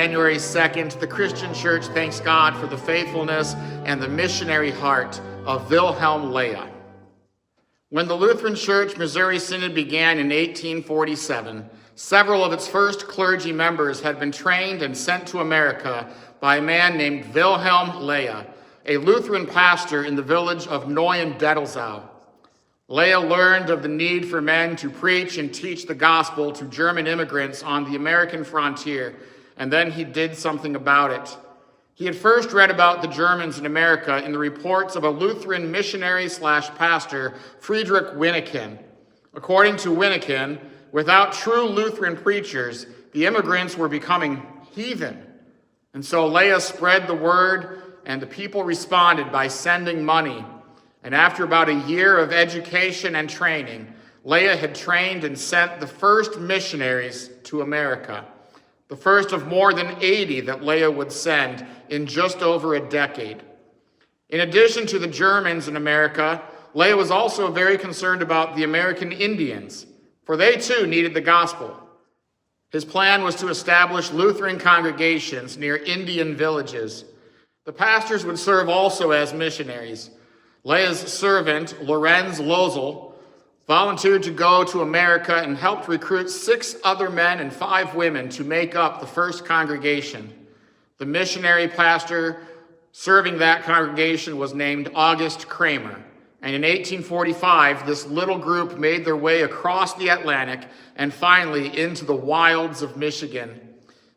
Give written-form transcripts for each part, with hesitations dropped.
January 2nd, the Christian Church thanks God for the faithfulness and the missionary heart of Wilhelm Loehe. When the Lutheran Church Missouri Synod began in 1847, several of its first clergy members had been trained and sent to America by a man named Wilhelm Loehe, a Lutheran pastor in the village of Neuendettelsau. Loehe learned of the need for men to preach and teach the gospel to German immigrants on the American frontier, and then he did something about it. He had first read about the Germans in America in the reports of a Lutheran missionary/pastor, Friedrich Winnekin. According to Winnekin, without true Lutheran preachers, the immigrants were becoming heathen. And so Loehe spread the word, and the people responded by sending money. And after about a year of education and training, Loehe had trained and sent the first missionaries to America, the first of more than 80 that Loehe would send in just over a decade. In addition to the Germans in America, Loehe was also very concerned about the American Indians, for they too needed the gospel. His plan was to establish Lutheran congregations near Indian villages. The pastors would serve also as missionaries. Loehe's servant, Lorenz Lozel, volunteered to go to America and helped recruit 6 other men and 5 women to make up the first congregation. The missionary pastor serving that congregation was named August Kramer. And in 1845, this little group made their way across the Atlantic and finally into the wilds of Michigan.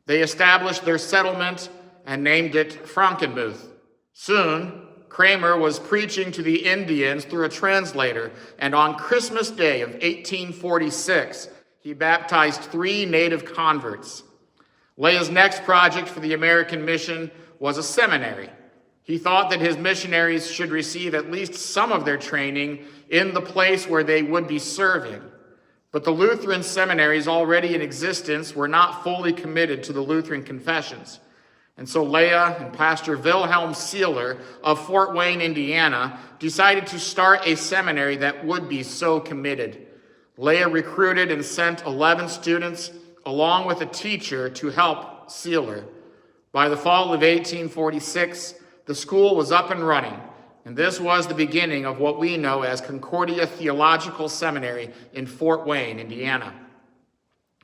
They established their settlement and named it Frankenmuth. Soon, Kramer was preaching to the Indians through a translator, and on Christmas Day of 1846, he baptized 3 native converts. Loehe's next project for the American mission was a seminary. He thought that his missionaries should receive at least some of their training in the place where they would be serving. But the Lutheran seminaries already in existence were not fully committed to the Lutheran confessions. And so Loehe and Pastor Wilhelm Seeler of Fort Wayne, Indiana, decided to start a seminary that would be so committed. Loehe recruited and sent 11 students along with a teacher to help Seeler. By the fall of 1846, the school was up and running, and this was the beginning of what we know as Concordia Theological Seminary in Fort Wayne, Indiana.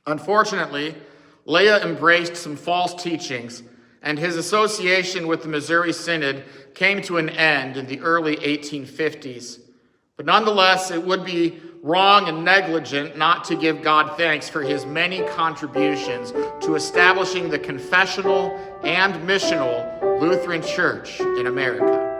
Unfortunately, Loehe embraced some false teachings, and his association with the Missouri Synod came to an end in the early 1850s. But nonetheless, it would be wrong and negligent not to give God thanks for his many contributions to establishing the confessional and missional Lutheran Church in America.